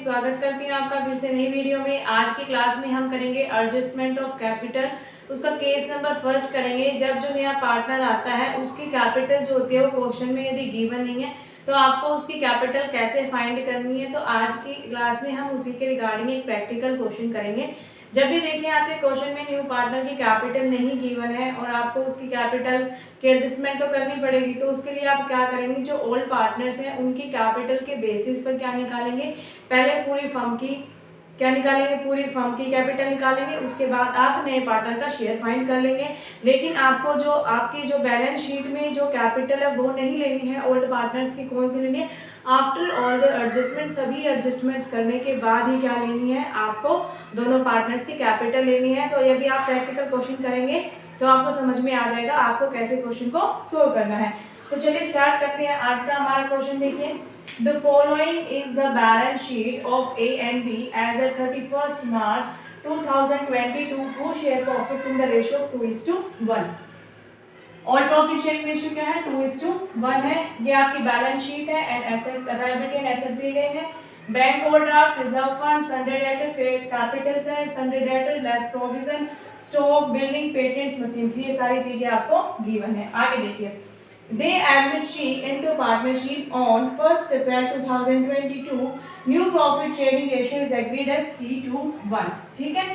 स्वागत करती हूँ आपका फिर से नई वीडियो में। आज की क्लास में हम करेंगे एडजस्टमेंट ऑफ कैपिटल। उसका केस नंबर फर्स्ट करेंगे। जब जो नया पार्टनर आता है उसकी कैपिटल जो होती है वो क्वेश्चन में यदि गिवन नहीं है तो आपको उसकी कैपिटल कैसे फाइंड करनी है, तो आज की क्लास में हम उसी के रिगार्डिंग एक प्रैक्टिकल क्वेश्चन करेंगे। जब भी देखिए आपके क्वेश्चन में न्यू पार्टनर की कैपिटल नहीं गिवन है और आपको उसकी कैपिटल की एडजस्टमेंट तो करनी पड़ेगी, तो उसके लिए आप क्या करेंगे, जो ओल्ड पार्टनर्स हैं उनकी कैपिटल के बेसिस पर क्या निकालेंगे, पहले पूरी फर्म की क्या निकालेंगे, पूरी फर्म की कैपिटल निकालेंगे। उसके बाद आप नए पार्टनर का शेयर फाइंड कर लेंगे। लेकिन आपको जो आपकी जो बैलेंस शीट में जो कैपिटल है वो नहीं लेनी है ओल्ड पार्टनर्स की। कौन सी लेनी है? आफ्टर ऑल द एडजस्टमेंट, सभी एडजस्टमेंट्स करने के बाद ही क्या लेनी है, आपको दोनों पार्टनर्स की कैपिटल लेनी है। तो यदि आप प्रैक्टिकल क्वेश्चन करेंगे तो आपको समझ में आ जाएगा आपको कैसे क्वेश्चन को सोल्व करना है। तो चलिए स्टार्ट करते हैं। आज का हमारा क्वेश्चन देखिए, the following is the balance sheet of A and B as at 31st March 2022 who share profits in the ratio 2:1। All profit sharing ratio क्या है? 2:1 है। ये आपकी बैलेंस शीट है and assets, liability and assets दिए गए हैं। Bank overdraft, reserve fund, sundry debtor, capital है, sundry debtor less provision, stock, building, patents, machine, ये सारी चीजें आपको गिवन है। आगे देखिए, they admit she into partnership on 1st April 2022। new profit sharing ratio is agreed as 3:1। ठीक है।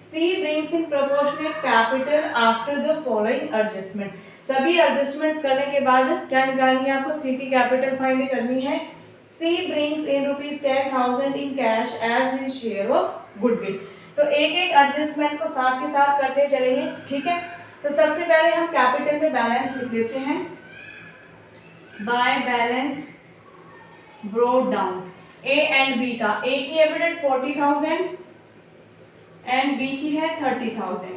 C brings in proportionate capital after the following adjustment। सभी एडजस्टमेंट्स करने के बाद क्या निकालनी है आपको? सी की कैपिटल फाइंड करनी है। She brings in ₹10,000 in cash as his share of goodwill. तो एक एक एडजस्टमेंट को साथ के साथ करते चलेंगे। ठीक है। तो सबसे पहले हम कैपिटल में बैलेंस लिख लेते हैं। By balance brought down A and B का, ए की एविडेंट 40,000 एंड बी की है 30,000।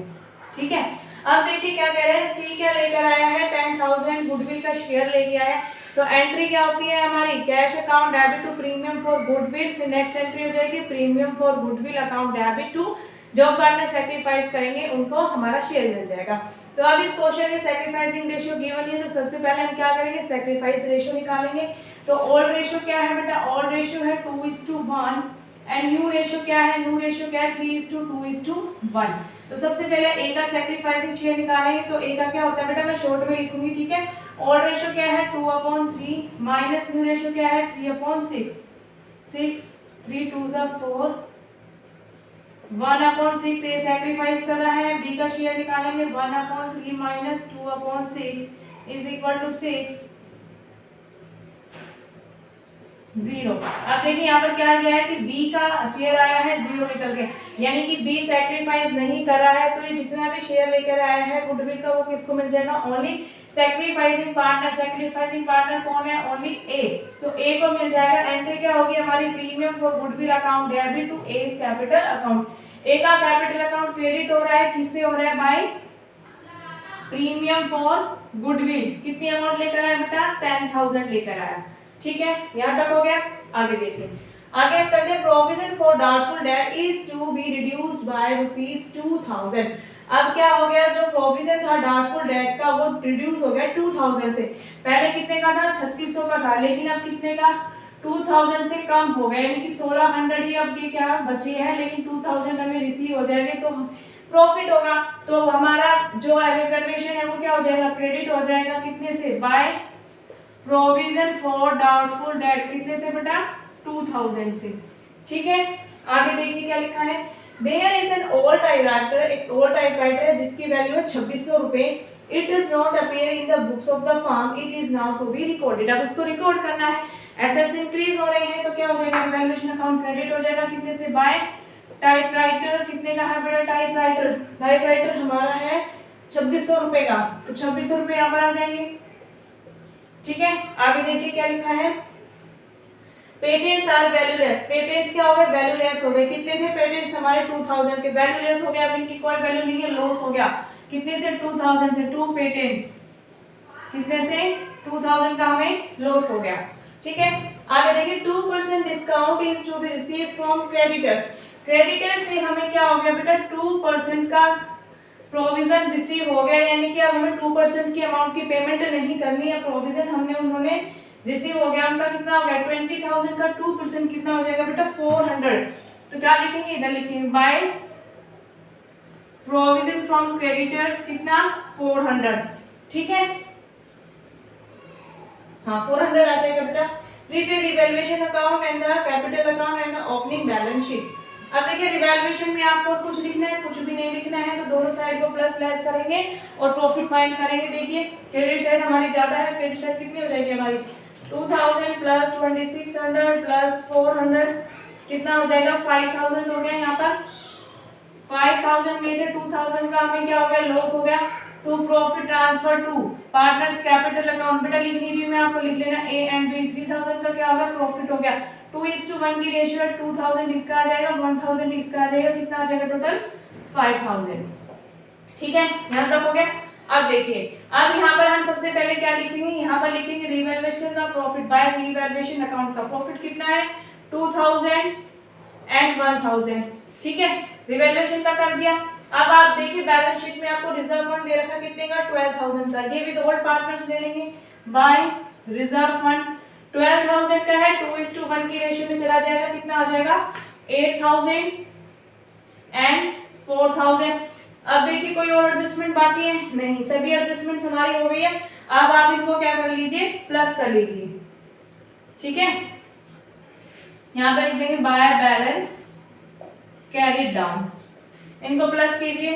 ठीक है। अब देखिए क्या कह रहे हैं, सी क्या लेकर आया है? 10,000 गुडविल का शेयर लेके आया है। तो एंट्री क्या होती है हमारी? Cash account debit to premium for goodwill. फिर नेक्स्ट एंट्री हो जाएगी premium for goodwill account debit to, जो पार्टनर सेक्रीफाइस करेंगे उनको हमारा शेयर मिल जाएगा। तो अब इस क्वेश्चन में सेक्रीफाइसिंग रेशियो गिवन है, तो सबसे पहले हम क्या करेंगे, सेक्रीफाइस रेशियो निकालेंगे। तो ओल्ड रेशियो क्या है बेटा? ओल्ड रेशियो है 2:1 एंड न्यू रेशियो क्या है? न्यू रेशियो क्या है? 3:2:1। तो सबसे पहले ए का सेक्रीफाइसिंग शेयर निकालेंगे। तो ए का क्या होता है बेटा? मैं शॉर्ट में लिखूंगी। ठीक है। ओल्ड रेशियो क्या है? 2/3 माइनस न्यू रेशियो क्या है? 3/6। 6 3 2 4 1/6 ए सेक्रीफाइस कर रहा है। बी का शेयर निकालेंगे। 1/3 माइनस 2/6 इज इक्वल टू 6 0। अब देखिए यहाँ पर क्या गया है कि बी का शेयर आया है 0 निकल के, यानी कि बी सेक्रीफाइस नहीं कर रहा है। तो ये जितना भी शेयर लेकर आया है गुडविल का वो किसको मिल जाएगा? Only sacrificing partner. Sacrificing partner कौन है? Only A. तो ए को मिल जाएगा। एंट्री क्या होगी हमारी? Premium for goodwill account debit to A capital account. A का कैपिटल अकाउंट क्रेडिट हो रहा है, किससे हो रहा है? By premium for goodwill. कितनी अमाउंट लेकर आया बेटा? 10,000 लेकर आया। ठीक है, यहाँ तक हो गया। आगे देखिए, आगे हम करते हैं provision for doubtful debt is to be reduced by ₹2,000। अब क्या हो गया, जो प्रोविजन था डाउटफुल डेट का वो रिड्यूस हो गया 2,000 से। पहले कितने का था? 3600 का था, लेकिन अब कितने का? 2,000 से कम हो गया, यानी कि 1600 ही अब ये क्या बचे हैं, लेकिन 2,000 हमें रिसीव हो जाएंगे तो प्रॉफिट होगा। तो हमारा जो एवेल्यूएशन है वो क्या हो जाएगा? क्रेडिट हो जाएगा। कितने से? By provision for doubtful date. कितने से बेटा? 2,000 से। ठीक है। आगे देखिए क्या लिखा है, there is an old typewriter, एक ओल्ड टाइपराइटर है जिसकी वैल्यू है 2600 रुपए। It is not appear in the books of the firm, it is now to be recorded. अब इसको रिकॉर्ड करना है। एसेट्स इंक्रीज हो रहे हैं तो क्या हो जाएगा? वैल्यूएशन अकाउंट क्रेडिट हो जाएगा। कितने से? By typewriter. कितने का है बेटा टाइपराइटर? टाइपराइटर हमारा है 2600 रुपए का, तो 2600 रुपए यहाँ पर आ जाएंगे। ठीक है। आगे देखिए क्या लिखा है, पेटेंट्स आर वैल्यूलेस। पेटेंट्स क्या हो गए? वैल्यूलेस हो गए। कितने थे पेटेंट्स हमारे? 2,000 के। वैल्यूलेस हो गया, अब इनकी कोई वैल्यू नहीं है, लॉस हो गया। कितने से? 2,000 से। 2 पेटेंट्स कितने से? 2,000 का हमें लॉस हो गया। ठीक है। आगे देखिए, 2% discount is to be received from creditors. Creditors से हमें क्या हो गया बेटा? 2% का प्रोविजन रिसीव हो गया, यानी कि अब हमें 2% की अमाउंट की पेमेंट नहीं करनी है। प्रोविजन हमने उन्होंने रिसीव हो गया उनका, कितना हो गया 20,000 का 2% कितना हो जाएगा बेटा 400। तो क्या लिखेंगे, इधर लिखेंगे बाय प्रोविजन फ्रॉम क्रेडिटर्स कितना 400, ठीक है। हाँ 400 आ जाएगा बेटा। Prepaid revaluation account and the capital account and the opening balance sheet. अब देखिए रिवैल्यूएशन में आपको कुछ लिखना है कुछ भी नहीं लिखना है, तो दोनों साइड को प्लस लेस करेंगे और प्रॉफिट फाइंड करेंगे। देखिए क्रेडिट साइड हमारी ज्यादा है, क्रेडिट साइड कितनी हो जाएगी हमारी 2000 प्लस 2600 प्लस 400 कितना हो जाएगा 5000 हो गया। यहाँ पर 5000 में से 2000 का हमें क्या हो गया लॉस हो गया। To profit transfer to partners capital account, बेटा लिख नहीं रही मैं, आपको लिख लेना ए एंड बी। 3000 का क्या होगा प्रॉफिट हो गया, 2:1 की रेशियो 2000 इसका आ जाएगा 1000 इसका आ जाएगा, कितना आ जाएगा टोटल 5000, ठीक है। यहाँ तक हो गया। अब देखिए अब यहाँ पर हम सबसे पहले क्या लिखेंगे, यहाँ पर लिखेंगे रिवैल्यूएशन का प्रॉफिट बाय रिवैल्यूएशन अकाउंट का प्रॉफिट कितना है 2000 एंड 1000, ठीक है। रिवैल्यूएशन का कर दिया। अब आप देखिए बैलेंस शीट में आपको रिजर्व फंड दे रखा कितने का 12000 का, ये भी दो पार्टनर्स ले लेंगे बाय रिजर्व फंड 12000 का है 2:1 की रेशियो में चला जाएगा, कितना आ जाएगा 8000 एंड 4000। अब देखिए कोई और एडजस्टमेंट बाकी है नहीं, सभी एडजस्टमेंट हमारी हो गई है। अब आप इनको क्या कर लीजिए प्लस कर लीजिए, ठीक है। यहाँ पे लिख देंगे बाय बैलेंस कैरिड डाउन, इनको प्लस कीजिए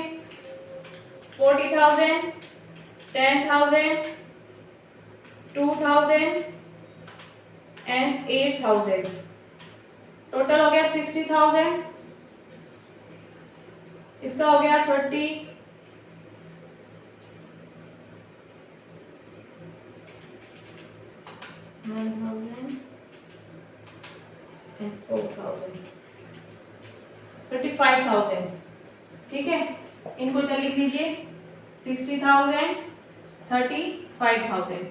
40,000 10,000 2,000 एंड 8,000, टोटल हो गया 60,000, इसका हो गया 30 9,000 एंड 4,000 35,000, ठीक है। इनको इधर लिख लीजिए 60,000 35,000,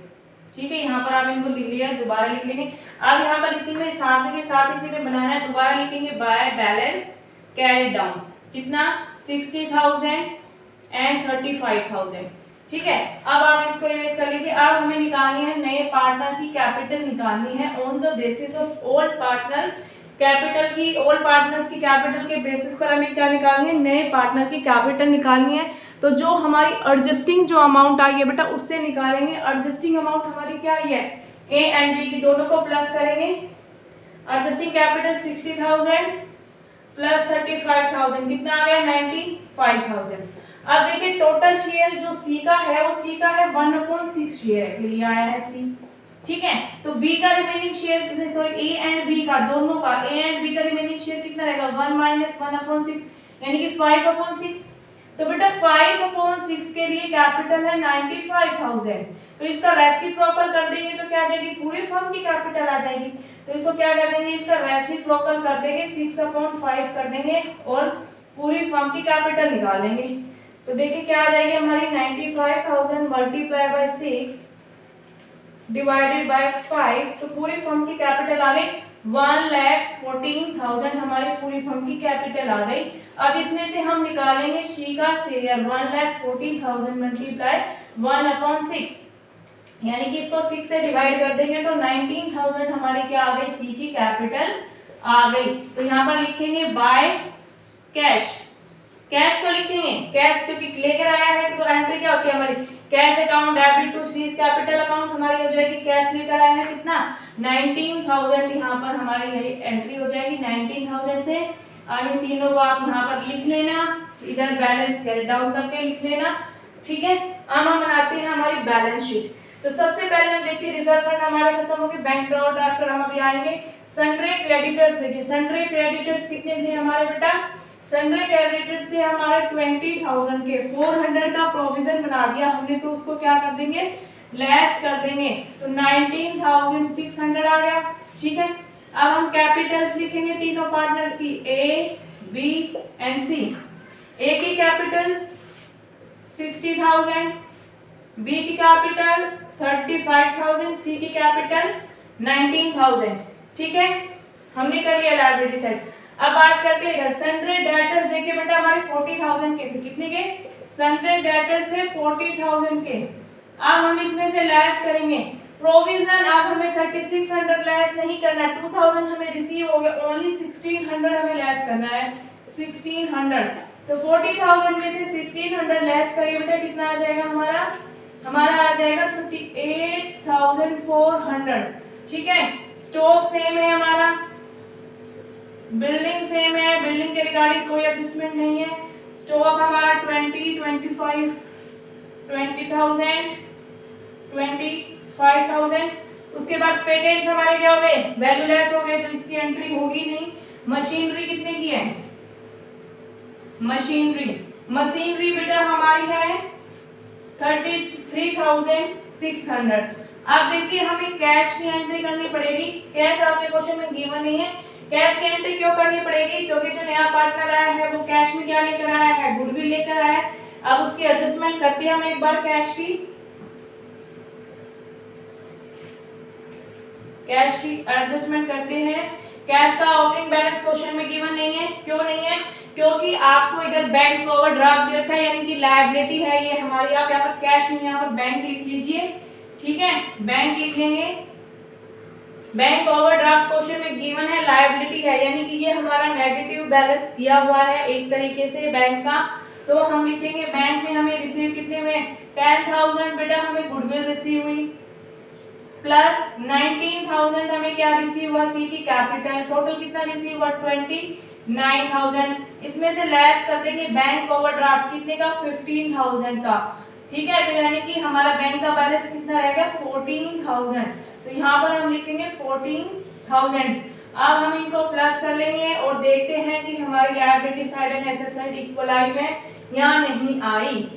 ठीक है। यहाँ पर आप इनको लिख लिया, दोबारा लिख लेंगे। अब यहाँ पर इसी में साथ के साथ इसी में बनाना है, दोबारा लिखेंगे बाय बैलेंस कैरिड डाउन कितना 60,000 एंड 35,000, ठीक है। अब आप इसको इरेज कर लीजिए। अब हमें निकालनी है नए पार्टनर की कैपिटल निकालनी है on the basis of old partner capital की, ओल्ड पार्टनर्स की कैपिटल के बेसिस पर हमें क्या निकालनी है नए पार्टनर की कैपिटल निकालनी है। तो जो हमारी एडजस्टिंग जो अमाउंट आई है बेटा उससे निकालेंगे। एडजस्टिंग अमाउंट हमारी क्या आई है ए एंड बी की दोनों को प्लस करेंगे। एडजस्टिंग कैपिटल 60,000 प्लस 35,000 कितना आ गया 95,000। अब देखिए टोटल शेयर जो सी का है वो सी का है 1/6 शेयर के लिए आया है सी, ठीक है। तो बी का remaining share sorry A and B का दोनों का ए एंड बी का रिमेनिंग शेयर कितना रहेगा 1 - 1/6 यानी कि 5/6। तो बेटा 5/6 के लिए कैपिटल है 95,000, तो इसका रेसिप्रोकल कर देंगे तो क्या आ जाएगी पूरी फर्म की कैपिटल आ जाएगी। तो इसको क्या कर देंगे इसका रेसिप्रोकल कर देंगे 6/5 कर देंगे और पूरी फर्म की कैपिटल निकाल लेंगे। तो देखिए क्या आ जाएगी हमारी 95,000 मल्टीप्लाई बाय 6 डिवाइडेड बाय 5, तो पूरी फर्म की कैपिटल आ गई 1,14,000 हमारी पूरी फर्म की कैपिटल आ गई। अब इसमें से हम निकालेंगे सी का शेयर 1,14,000 मल्टीप्लाई 1/6 यानी कि इसको 6 से डिवाइड कर देंगे तो 19,000 हमारी क्या आ गई सी की कैपिटल आ गई। तो यहाँ पर लिखेंगे बाय कैश, कैश को लिखेंगे कैश क्योंकि लेकर आया है तो एंट्री क्या होती है हमारी cash account debit to C's capital account हमारी हो जाएगी। कैश लेकर आया है कितना 19,000, यहाँ पर हमारी यही एंट्री हो जाएगी 19,000 से। अब इन तीनों को आप यहाँ पर लिख लेना, इधर बैलेंस कैरी डाउन करके लिख लेना, ठीक है। अब हम बनाते हैं हमारी बैलेंस शीट। तो सबसे पहले हम देखिए रिजर्व फंड हमारा खत्म हो गया, बैंक ड्रॉट आफ्टर हम अभी आएंगे सन्ड्री क्रेडिटर्स। देखिए सन्ड्री क्रेडिटर्स कितने थे हमारे बेटा सन्ड्री क्रेडिटर्स से हमारा 20,000 के 400 का प्रोविजन बना दिया हमने, तो उसको क्या कर देंगे लेस कर देंगे तो 19,600 आ गया, ठीक है। अब हम कैपिटल्स लिखेंगे तीनों पार्टनर्स की ए बी एंड सी। ए की कैपिटल 60,000, बी की कैपिटल 35,000, सी की कैपिटल 19,000, ठीक है। हमने कर लिया लायबिलिटी साइड। अब बात करते हैं सन्ड्री डेटर्स। देखिए बेटा हमारे 40,000 के थे, कितने के सन्ड्री डेटर्स थे 40,000 के। अब हम इसमें से लेस करेंगे प्रोविजन अब हमें 3600 लेस नहीं करना, 2000 हमें रिसीव हो गया, ओनली 1600 हमें लेस करना है, 1600। तो 40,000 में से 1600 लेस करिए बेटा, कितना आ जाएगा हमारा आ जाएगा 38,400। ठीक है, स्टॉक सेम है हमारा, बिल्डिंग सेम है, बिल्डिंग के रिगार्डिंग कोई एडजस्टमेंट नहीं है। स्टॉक हमारा 20,000, 25,000। उसके बाद पेटेंट्स हमारे क्या हो गए, वैल्यूलेस हो गए, तो इसकी एंट्री होगी नहीं। मशीनरी कितने की है, मशीनरी बेटा हमारी है 33,600। अब देखिए हमें कैश की एंट्री करनी पड़ेगी, कैश आपके क्वेश्चन में गिवन नहीं है। कैश की एंट्री क्यों करनी पड़ेगी, क्योंकि जो नया पार्टनर आया है वो कैश में क्या लेकर आया है, गुडविल लेकर आया है। अब उसकी एडजस्टमेंट करते हैं हम एक बार, कैश की एडजस्टमेंट करते हैं। कैश का ओपनिंग बैलेंस क्वेश्चन में गिवन नहीं है, क्यों नहीं है, क्योंकि आपको इधर बैंक ओवरड्राफ्ट दे रखा है, यानी कि लायबिलिटी है ये हमारी। आप यहाँ पर कैश नहीं, यहाँ पर बैंक लिख लीजिए। ठीक है, बैंक लिख लेंगे। बैंक ओवरड्राफ्ट क्वेश्चन में गिवन है, लायबिलिटी है, यानी कि ये हमारा नेगेटिव बैलेंस दिया हुआ है एक तरीके से बैंक का। तो हम लिखेंगे बैंक में हमें रिसीव कितने हुए, 10,000 बेटा हमें गुडविल रिसीव हुई, प्लस 19,000 हमें क्या रिसीव हुआ, सी की कैपिटल। टोटल कितना रिसीव हुआ, 29,000। इसमें से लेस कर देंगे बैंक ओवरड्राफ्ट कितने का, 15,000 का। ठीक है, तो यानी कि हमारा बैंक का बैलेंस कितना रहेगा, 14,000। तो यहाँ पर हम लिखेंगे 14,000। अब हम इनको प्लस कर लेंगे और देखते हैं कि हमारी liability side and asset side equal आई है या नहीं आई।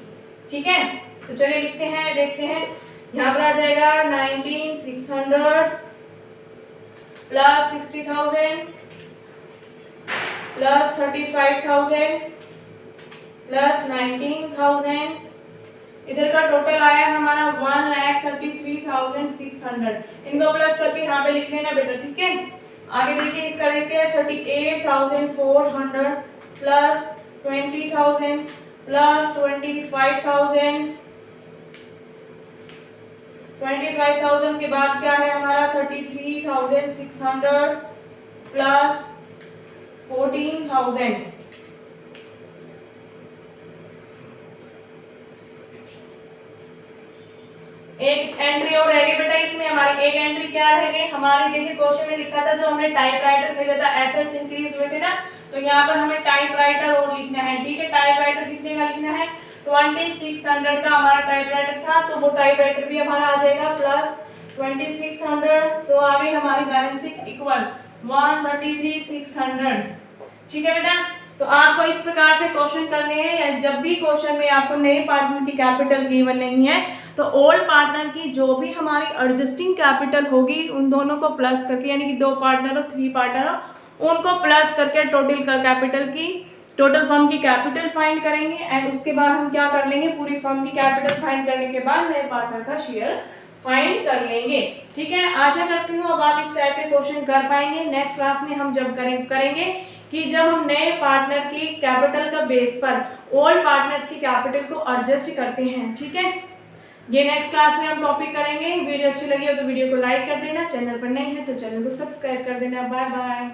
ठीक है, तो चलिए लिखते हैं, देखते हैं। यहाँ पर आ जाएगा 19,600 प्लस 60,000 प्लस 35,000 प्लस 19,000। इधर का टोटल आया हमारा 1,33,600। इनको प्लस करके यहाँ पे लिख लेना बेटा। ठीक है, आगे देखिए इसका देखते हैं, 38,400 प्लस 20,000 प्लस 25,000 के बाद क्या है हमारा 33,600 प्लस 14,000। एक एंट्री और रहेगी बेटा इसमें हमारी, एक एंट्री क्या रहेगी हमारी, देखिए क्वेश्चन में लिखा था जो हमने टाइपराइटर खरीदा था, एसेट्स इंक्रीज हुए थे ना, तो यहाँ पर हमें टाइपराइटर और लिखना है। ठीक है, टाइपराइटर कितने का लिखना है, 2600 का हमारा टाइपराइटर था, तो वो टाइपराइटर भी हमारा आ जाएगा प्लस 2600। तो आ गई हमारी बैलेंस शीट इक्वल 133,600। ठीक है बेटा, तो आपको इस प्रकार से क्वेश्चन करने हैं, या जब भी क्वेश्चन में आपको नए पार्टनर की कैपिटल गिवन नहीं है तो ओल्ड पार्टनर की जो भी हमारी एडजस्टिंग कैपिटल होगी उन दोनों को प्लस करके, यानी कि 2 पार्टनर और 3 पार्टनर उनको प्लस करके टोटल कैपिटल की, टोटल फर्म की कैपिटल फाइंड करेंगे। एंड उसके बाद हम क्या कर लेंगे, पूरी फर्म की कैपिटल फाइंड करने के बाद नए पार्टनर का शेयर फाइंड कर लेंगे। ठीक है, आशा करती हूँ अब आप इस टाइप के क्वेश्चन कर पाएंगे। नेक्स्ट क्लास में हम जब करेंगे कि जब हम नए पार्टनर की कैपिटल का बेस पर ओल्ड पार्टनर्स की कैपिटल को एडजस्ट करते हैं। ठीक है, ये नेक्स्ट क्लास में हम टॉपिक करेंगे। वीडियो अच्छी लगी हो तो वीडियो को लाइक कर देना, चैनल पर नए हैं तो चैनल को सब्सक्राइब कर देना। Bye bye.